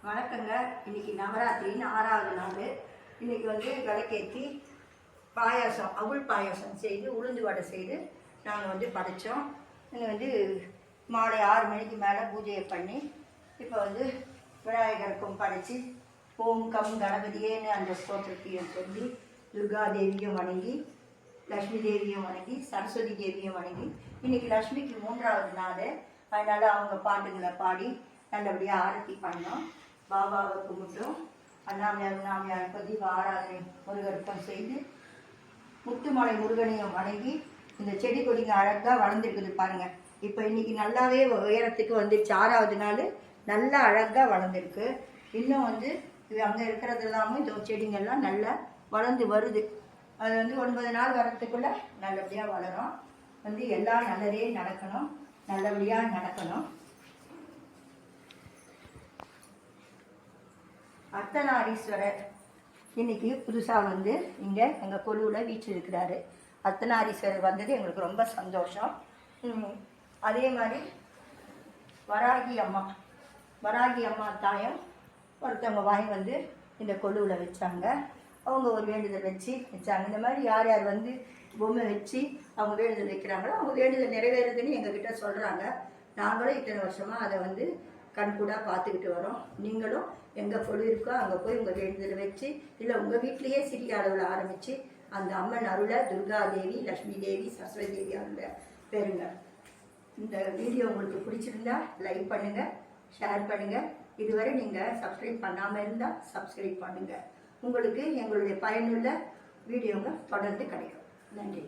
வணக்கங்க. இன்னைக்கு நவராத்திரின்னு 6வது நாள். இன்னைக்கு விளக்கேற்றி பாயாசம், அவுள் பாயாசம் செய்து உளுந்து வடை செய்து நாங்கள் படைத்தோம். இங்கே மாலை 6 மணிக்கு மேலே பூஜையை பண்ணி இப்போ விநாயகருக்கும் படைச்சி ஓம் கம் கணபதியேன்னு அந்த ஸ்தோத்திரத்தையும் சொல்லி துர்கா தேவியும் வணங்கி லக்ஷ்மி தேவியும் வணங்கி சரஸ்வதி தேவியும் வணங்கி இன்னைக்கு லக்ஷ்மிக்கு 3வது நாள். அதனால் அவங்க பாட்டுங்களை பாடி நல்லபடியாக ஆரத்தி பண்ணோம். பாபாவை கும்பிட்டோம். அண்ணாமலையார் தீப ஆராதனை முருகருக்கும் செய்து முத்துமலை முருகனையும் வணங்கி இந்த செடி கொடிங்க அழகாக வளர்ந்துருக்குது பாருங்கள். இப்போ இன்னைக்கு நல்லாவே உயரத்துக்கு வந்துடுச்சு. 6வது நாள் நல்லா அழகாக வளர்ந்துருக்கு. இன்னும் அங்கே இருக்கிறது எல்லாமும் இந்த செடிங்கள்லாம் நல்லா வளர்ந்து வருது. அது 9 நாள் வரத்துக்குள்ளே நல்லபடியாக வளரும். எல்லாம் நல்லதே நடக்கணும், நல்லபடியாக நடக்கணும். அர்த்தநாரீஸ்வரர் இன்னைக்கு புதுசாக இங்கே எங்கள் கொலுவில் வீற்றிருக்கிறாரு. அர்த்தநாரீஸ்வரர் வந்தது எங்களுக்கு ரொம்ப சந்தோஷம். அதே மாதிரி வராகி அம்மா தாயம் ஒருத்தவங்க வாங்கி இந்த கொலுவில் வச்சாங்க. அவங்க ஒரு வேண்டுதல் வச்சாங்க. இந்த மாதிரி யார் யார் பொம்மை வச்சு அவங்க வேண்டுதல் வைக்கிறாங்களோ அவங்க வேண்டுதல் நிறைவேறுதுன்னு எங்ககிட்ட சொல்கிறாங்க. நாங்களும் இத்தனை வருஷமாக அதை கண்கூடாக பார்த்துக்கிட்டு வரோம். நீங்களும் எங்கே கொலு இருக்கோ அங்கே போய் உங்கள் வேண்டுதலை வச்சு இல்லை உங்கள் வீட்லேயே சிறிய அளவில் ஆரம்பித்து அந்த அம்மன் அருளை துர்கா தேவி, லக்ஷ்மி தேவி, சரஸ்வதி தேவி அருளை பெறுங்க. இந்த வீடியோ உங்களுக்கு பிடிச்சிருந்தா லைக் பண்ணுங்கள், ஷேர் பண்ணுங்கள். இதுவரை நீங்கள் சப்ஸ்கிரைப் பண்ணாமல் இருந்தால் சப்ஸ்கிரைப் பண்ணுங்கள். உங்களுக்கு எங்களுடைய பயனுள்ள வீடியோங்க தொடர்ந்து கிடைக்கும். நன்றி.